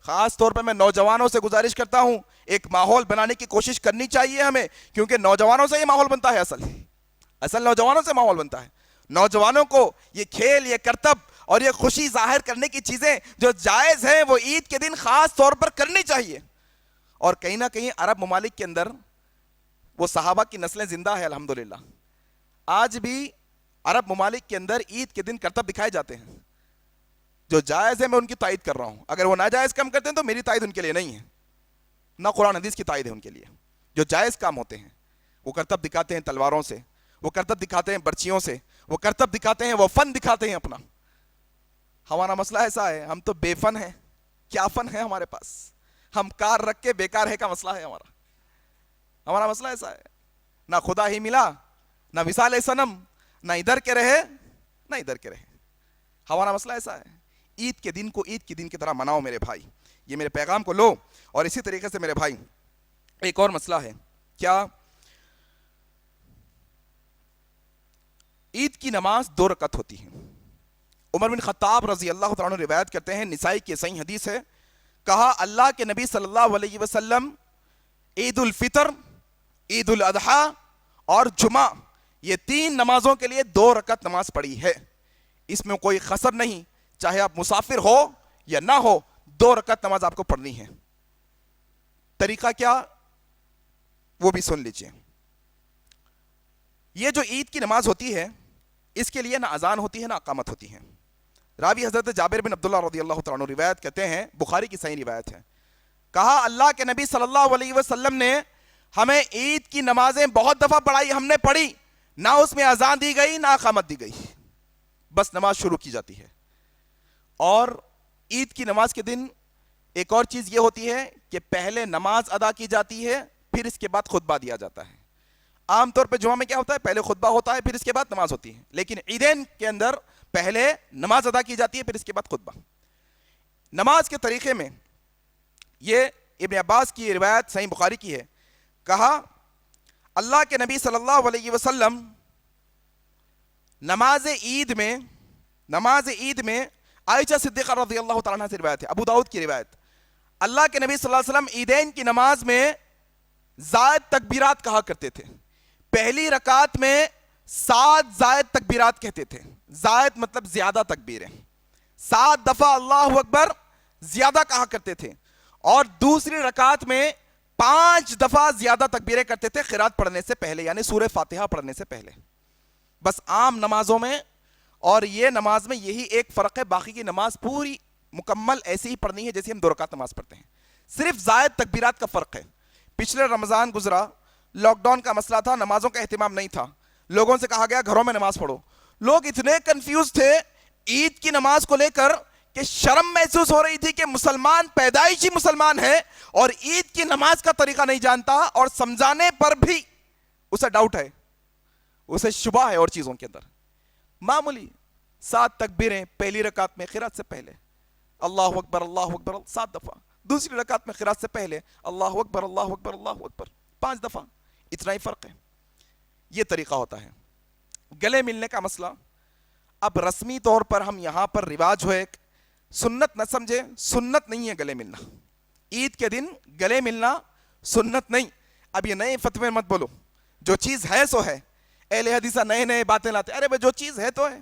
خاص طور پہ میں نوجوانوں سے گزارش کرتا ہوں, ایک ماحول بنانے کی کوشش کرنی چاہیے ہمیں, کیونکہ نوجوانوں سے یہ ماحول بنتا ہے, اصل نوجوانوں سے ماحول بنتا ہے. نوجوانوں کو یہ کھیل, یہ کرتب اور یہ خوشی ظاہر کرنے کی چیزیں جو جائز ہیں وہ عید کے دن خاص طور پر کرنی چاہیے. اور کہیں نہ کہیں عرب ممالک کے اندر وہ صحابہ کی نسلیں زندہ ہیں الحمدللہ. آج بھی عرب ممالک کے اندر عید کے دن کرتب دکھائے جاتے ہیں. جو جائز ہے میں ان کی تائید کر رہا ہوں, اگر وہ ناجائز کام کرتے ہیں تو میری تائید ان کے لیے نہیں ہے, نہ قرآن حدیث کی تائید ہے ان کے لیے. جو جائز کام ہوتے ہیں وہ کرتب دکھاتے ہیں تلواروں سے, وہ کرتب دکھاتے ہیں برچیوں سے, وہ کرتب دکھاتے ہیں, وہ فن دکھاتے ہیں اپنا. ہمارا مسئلہ ایسا ہے, ہم تو بے فن ہیں, کیا فن ہے ہمارے پاس, ہم کار رکھ کے بیکار ہے کا مسئلہ ہے ہمارا مسئلہ ایسا ہے. نہ خدا ہی ملا, نہ وصال صنم, نہ ادھر کے رہے نہ ادھر کے رہے. ہمارا مسئلہ ایسا ہے. عید کے دن کو عید کے دن کی طرح مناؤ میرے بھائی, یہ میرے پیغام کو لو. اور اسی طریقے سے میرے بھائی ایک اور مسئلہ ہے, کیا عید کی نماز 2 رکعت ہوتی ہے. عمر بن خطاب رضی اللہ تعالیٰ عنہ روایت کرتے ہیں, نسائی کی صحیح حدیث ہے, کہا اللہ کے نبی صلی اللہ علیہ وسلم عید الفطر, عید الاضحیٰ اور جمعہ, یہ 3 نمازوں کے لیے 2 رکعت نماز پڑھی ہے. اس میں کوئی قصر نہیں, چاہے آپ مسافر ہو یا نہ ہو, 2 رکعت نماز آپ کو پڑھنی ہے. طریقہ کیا وہ بھی سن لیجئے. یہ جو عید کی نماز ہوتی ہے اس کے لیے نہ اذان ہوتی ہے نہ اقامت ہوتی ہے. راوی حضرت جابر بن عبداللہ رضی اللہ تعالیٰ عنہ روایت کرتے ہیں, بخاری کی صحیح روایت ہے, کہا اللہ کے نبی صلی اللہ علیہ وسلم نے ہمیں عید کی نمازیں بہت دفعہ پڑھائی, ہم نے پڑھی, نہ اس میں اذان دی گئی نہ اقامت دی گئی, بس نماز شروع کی جاتی ہے. اور عید کی نماز کے دن ایک اور چیز یہ ہوتی ہے کہ پہلے نماز ادا کی جاتی ہے, پھر اس کے بعد خطبہ دیا جاتا ہے. عام طور پہ جمعہ میں کیا ہوتا ہے, پہلے خطبہ ہوتا ہے پھر اس کے بعد نماز ہوتی ہے, لیکن عیدین کے اندر پہلے نماز ادا کی جاتی ہے پھر اس کے بعد خطبہ. نماز کے طریقے میں یہ ابن عباس کی روایت صحیح بخاری کی ہے, کہا اللہ کے نبی صلی اللہ علیہ وسلم نماز عید میں عائشہ صدیقہ رضی اللہ تعالیٰ عنہ سے روایت ہے, ابو داؤد کی روایت, اللہ کے نبی صلی اللہ علیہ وسلم عیدین کی نماز میں زائد تکبیرات کہا کرتے تھے. پہلی رکعت میں 7 زائد تکبیرات کہتے تھے. زائد مطلب زیادہ تکبیریں. 7 دفعہ اللہ اکبر زیادہ کہا کرتے تھے. اور دوسری رکعت میں 5 دفعہ زیادہ تکبیریں کرتے تھے قرات پڑھنے سے پہلے, یعنی سورہ فاتحہ پڑھنے سے پہلے. بس عام نمازوں میں اور یہ نماز میں یہی ایک فرق ہے. باقی کی نماز پوری مکمل ایسی ہی پڑھنی ہے جیسے ہم 2 رکعت نماز پڑھتے ہیں. صرف زائد تکبیرات کا فرق ہے. پچھلے رمضان گزرا, لاک ڈاؤن کا مسئلہ تھا, نمازوں کا اہتمام نہیں تھا, لوگوں سے کہا گیا گھروں میں نماز پڑھو. لوگ اتنے کنفیوز تھے عید کی نماز کو لے کر کہ شرم محسوس ہو رہی تھی کہ مسلمان پیدائشی مسلمان ہے اور عید کی نماز کا طریقہ نہیں جانتا, اور سمجھانے پر بھی اسے ڈاؤٹ ہے, اسے شبہ ہے اور چیزوں کے اندر. معمولی 7 تکبیریں پہلی رکعت میں قرات سے پہلے, اللہ اکبر 7 دفعہ. دوسری رکعت میں قرات سے پہلے اللہ اکبر 5 دفعہ. اتنا ہی فرق ہے. یہ طریقہ ہوتا ہے. گلے ملنے کا مسئلہ, اب رسمی طور پر ہم یہاں پر رواج ہو, ایک سنت نہ سمجھے, سنت نہیں ہے گلے ملنا. عید کے دن گلے ملنا سنت نہیں. اب یہ نئے فتوے مت بولو, جو چیز ہے سو ہے. اہل حدیثہ نئے باتیں لاتے, ارے بھائی جو چیز ہے تو ہے.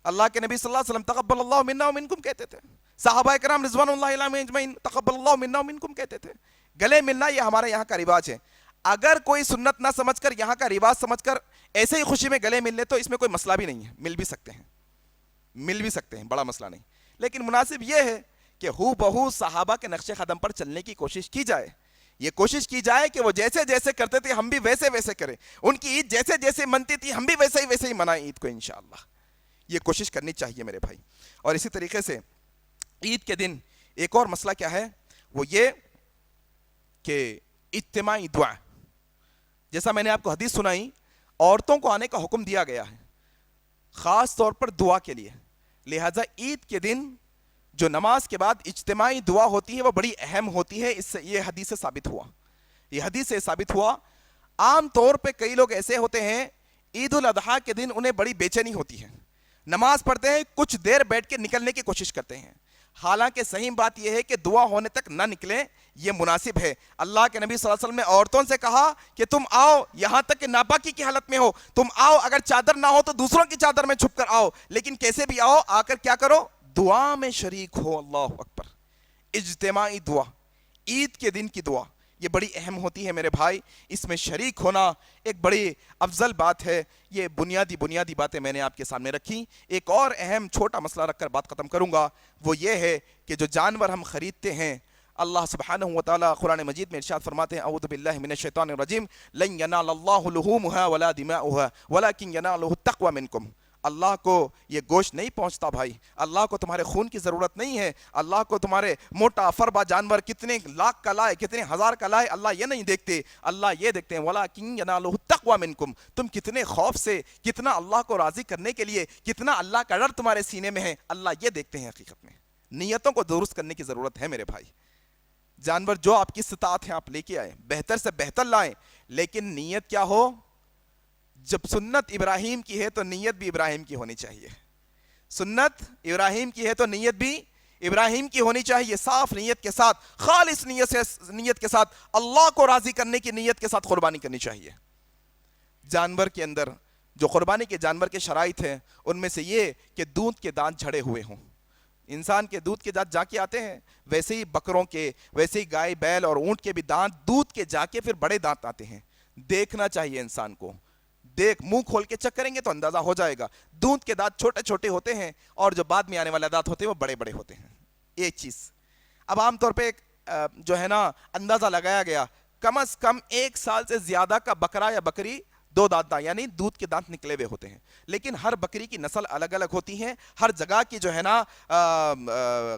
اللہ کے نبی صلی اللہ علیہ وسلم تقبل اللہ منا ومنکم کہتے تھے. صحابہ کرام رضوان اللہ علیہم اجمعین تقبل اللہ منا ومنکم کہتے تھے. گلے ملنا یہ ہمارے یہاں کا رواج ہے. اگر کوئی سنت نہ سمجھ کر, یہاں کا رواج سمجھ کر ایسے ہی خوشی میں گلے مل لے تو اس میں کوئی مسئلہ بھی نہیں ہے. مل بھی سکتے ہیں, بڑا مسئلہ نہیں. لیکن مناسب یہ ہے کہ ہو بہو صحابہ کے نقش قدم پر چلنے کی کوشش کی جائے. یہ کوشش کی جائے کہ وہ جیسے جیسے کرتے تھے ہم بھی ویسے ویسے کریں. ان کی عید جیسے جیسے منتی تھی ہم بھی ویسے ہی منائیں عید کو انشاءاللہ. یہ کوشش کرنی چاہیے میرے بھائی. اور اسی طریقے سے عید کے دن ایک اور مسئلہ کیا ہے, وہ یہ کہ اجتماعی دعا, جیسا میں نے آپ کو حدیث سنائی, عورتوں کو آنے کا حکم دیا گیا ہے خاص طور پر دعا کے لیے. لہذا عید کے دن جو نماز کے بعد اجتماعی دعا ہوتی ہے وہ بڑی اہم ہوتی ہے. اس سے یہ حدیث سے ثابت ہوا. عام طور پہ کئی لوگ ایسے ہوتے ہیں عید الاضحیٰ کے دن انہیں بڑی بے چینی ہوتی ہے, نماز پڑھتے ہیں کچھ دیر بیٹھ کے نکلنے کی کوشش کرتے ہیں. حالانکہ صحیح بات یہ ہے کہ دعا ہونے تک نہ نکلیں, یہ مناسب ہے. اللہ کے نبی صلی اللہ علیہ وسلم نے عورتوں سے کہا کہ تم آؤ, یہاں تک کہ ناپاکی کی حالت میں ہو تم آؤ, اگر چادر نہ ہو تو دوسروں کی چادر میں چھپ کر آؤ, لیکن کیسے بھی آؤ, آ کر کیا کرو, دعا میں شریک ہو. اللہ اکبر. اجتماعی دعا, عید کے دن کی دعا, یہ بڑی اہم ہوتی ہے میرے بھائی. اس میں شریک ہونا ایک بڑی افضل بات ہے. یہ بنیادی باتیں میں نے آپ کے سامنے رکھی. ایک اور اہم چھوٹا مسئلہ رکھ کر بات ختم کروں گا, وہ یہ ہے کہ جو جانور ہم خریدتے ہیں, اللہ سبحانہ وتعالی قرآن مجید میں ارشاد فرماتے ہیں اعوذ باللہ من الشیطان الرجیم لن ینال اللہ لحومها ولا دماؤها ولکن ینالہ التقوی منکم. اللہ کو یہ گوشت نہیں پہنچتا بھائی, اللہ کو تمہارے خون کی ضرورت نہیں ہے, اللہ کو تمہارے موٹا فربا جانور کتنے لاکھ کا لائے کتنے ہزار کا لائے اللہ یہ نہیں دیکھتے. اللہ یہ دیکھتے ہیں وَلَكِنْ يَنَالُهُ التَّقْوَى مِنْكُمْ, تم کتنے خوف سے, کتنا اللہ کو راضی کرنے کے لیے, کتنا اللہ کا ڈر تمہارے سینے میں ہے, اللہ یہ دیکھتے ہیں. حقیقت میں نیتوں کو درست کرنے کی ضرورت ہے میرے بھائی. جانور جو آپ کی استطاعت ہے آپ لے کے آئیں, بہتر سے بہتر لائیں, لیکن نیت کیا ہو, جب سنت ابراہیم کی ہے تو نیت بھی ابراہیم کی ہونی چاہیے. سنت ابراہیم کی ہے تو نیت بھی ابراہیم کی ہونی چاہیے. صاف نیت کے ساتھ, خالص نیت کے ساتھ, اللہ کو راضی کرنے کی نیت کے ساتھ قربانی کرنی چاہیے. جانور کے اندر جو قربانی کے جانور کے شرائط ہیں ان میں سے یہ کہ دودھ کے دانت جھڑے ہوئے ہوں. انسان کے دودھ کے دانت جا کے آتے ہیں, ویسے ہی بکروں کے, ویسے ہی گائے بیل اور اونٹ کے بھی دانت دودھ کے جا کے پھر بڑے دانت آتے ہیں. دیکھنا چاہیے انسان کو, منہ کھول کے چیک کریں گے تو اندازہ ہو جائے گا. دودھ کے دانت چھوٹے چھوٹے ہوتے ہیں اور جو بعد میں آنے والے دانت ہوتے ہیں وہ بڑے بڑے ہوتے ہیں. ایک چیز اب عام طور پہ جو ہے نا اندازہ لگایا گیا, کم از کم 1 سال سے زیادہ کا بکرا یا بکری 2 دانت یعنی دودھ کے دانت نکلے ہوئے ہوتے ہیں. لیکن ہر بکری کی نسل الگ الگ ہوتی ہے, ہر جگہ کی جو ہے نا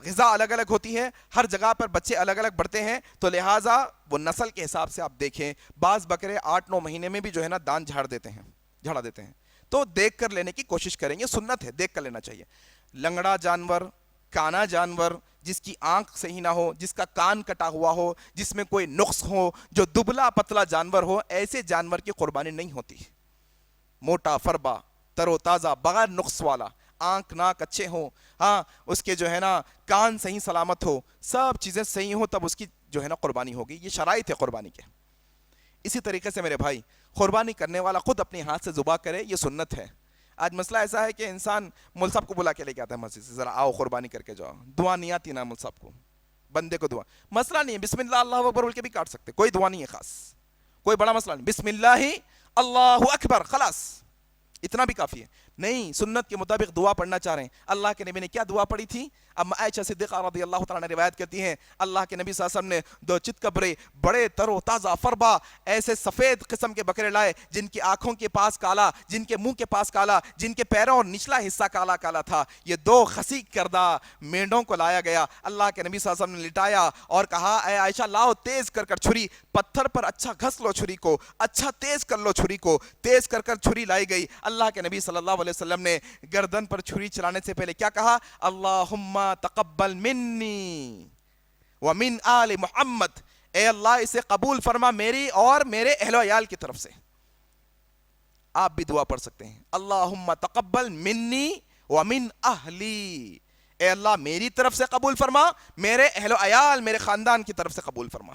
غذا الگ الگ ہوتی ہے, ہر جگہ پر بچے الگ الگ بڑھتے ہیں, تو لہٰذا وہ نسل کے حساب سے آپ دیکھیں. بعض بکرے 8-9 مہینے میں بھی جو ہے نا دانت جھاڑ دیتے ہیں. تو دیکھ کر لینے کی کوشش کریں گے, سنت ہے, دیکھ کر لینا چاہیے. لنگڑا جانور, کانا جانور, جس کی آنکھ صحیح نہ ہو, جس کا کان کٹا ہوا ہو, جس میں کوئی نقص ہو, جو دبلا پتلا جانور ہو, ایسے جانور کی قربانی نہیں ہوتی. موٹا فربا, تر و تازہ, بغیر نقص والا, آنکھ ناک اچھے ہوں, ہاں اس کے جو ہے نا کان صحیح سلامت ہو، سب چیزیں صحیح ہوں، تب اس کی جو ہے نا قربانی ہوگی. یہ شرائط ہے قربانی کے. اسی طریقے سے میرے بھائی قربانی کرنے والا خود اپنے ہاتھ سے ذبح کرے، یہ سنت ہے. آج مسئلہ ایسا ہے کہ انسان مول صاحب کو بلا کے لے کے آتا ہے مسجد سے، ذرا آؤ قربانی کر کے جاؤ. دعا نہیں آتی نا مول صاحب کو، بندے کو دعا مسئلہ نہیں ہے. بسم اللہ اللہ اکبر بول کے بھی کاٹ سکتے، کوئی دعا نہیں ہے خاص، کوئی بڑا مسئلہ نہیں. بسم اللہ اللہ اکبر خلاص، اتنا بھی کافی ہے. نہیں، سنت کے مطابق دعا پڑھنا چاہ رہے ہیں. اللہ کے نبی نے کیا دعا پڑھی تھی؟ اب عائشہ صدیقہ رضی اللہ تعالیٰ نے روایت کرتی ہیں، اللہ کے نبی صلی اللہ علیہ وسلم نے 2 چتکبرے بڑے تر و تازہ فربا ایسے سفید قسم کے بکرے لائے، جن کی آنکھوں کے پاس کالا، جن کے منہ کے پاس کالا، جن کے پیروں اور نچلا حصہ کالا کالا تھا. یہ 2 خصیق کردہ مینڈوں کو لایا گیا. اللہ کے نبی صلی اللہ علیہ وسلم نے لٹایا اور کہا اے عائشہ لاؤ تیز کر کر چھری، پتھر پر اچھا گھس لو چھری کو، اچھا تیز کر لو چھری کو. تیز کر کر چھری لائی گئی. اللہ کے نبی صلی اللہ علیہ وسلم نے گردن پر چھری چلانے سے پہلے کیا کہا؟ اللہم تقبل منی ومن آل محمد، اے اللہ اسے قبول فرما میری اور میرے اہل و عیال کی طرف سے. آپ بھی دعا پڑھ سکتے ہیں، اللہم تقبل منی ومن اہلی، اے اللہ میری طرف سے قبول فرما، میرے اہل و عیال میرے خاندان کی طرف سے قبول فرما.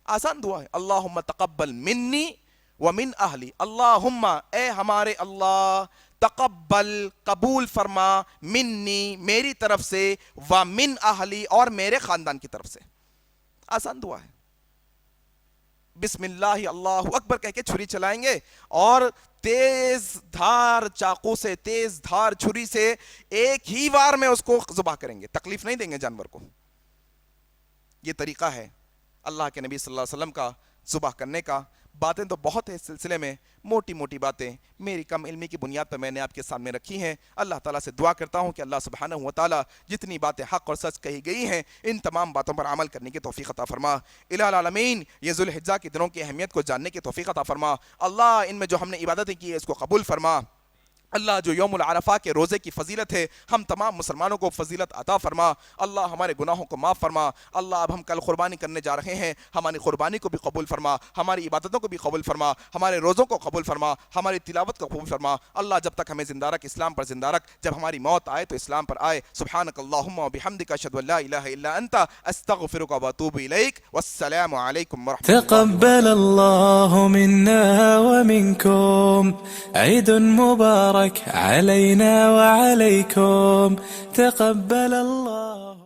آسان دعا ہے. اللہم تقبل منی ومن اہلی، اللہم اے ہمارے اللہ، تقبل قبول فرما، منی میری طرف سے، ومن اہلی اور میرے خاندان کی طرف سے. آسان دعا ہے. بسم اللہ اللہ اکبر کہہ کے چھری چلائیں گے اور تیز دھار چاقو سے، تیز دھار چھری سے ایک ہی وار میں اس کو ذبح کریں گے، تکلیف نہیں دیں گے جانور کو. یہ طریقہ ہے اللہ کے نبی صلی اللہ علیہ وسلم کا ذبح کرنے کا. باتیں تو بہت ہیں اس سلسلے میں، موٹی موٹی باتیں میری کم علمی کی بنیاد پر میں نے آپ کے سامنے رکھی ہیں. اللہ تعالیٰ سے دعا کرتا ہوں کہ اللہ سبحانہ و تعالیٰ جتنی باتیں حق اور سچ کہی گئی ہیں ان تمام باتوں پر عمل کرنے کی توفیق عطا فرما. الہ العالمین یہ ذوالحجہ کے دنوں کی اہمیت کو جاننے کی توفیق عطا فرما. اللہ ان میں جو ہم نے عبادتیں کی ہے اس کو قبول فرما. اللہ جو یوم العرفہ کے روزے کی فضیلت ہے ہم تمام مسلمانوں کو فضیلت عطا فرما. اللہ ہمارے گناہوں کو معاف فرما. اللہ اب ہم کل قربانی کرنے جا رہے ہیں، ہماری قربانی کو بھی قبول فرما، ہماری عبادتوں کو بھی قبول فرما، ہمارے روزوں کو قبول فرما، ہماری تلاوت کو قبول فرما. اللہ جب تک ہمیں زندہ رکھ اسلام پر زندہ رکھ، جب ہماری موت آئے تو اسلام پر آئے. سبحانک اللہم و بحمدک اشہد ان لا الہ الا انت استغفرک و اتوب الیک. والسلام علیکم ورحمۃ اللہ. تقبل الله منا ومنكم، عيد مبارك علينا وعليكم، تقبل الله.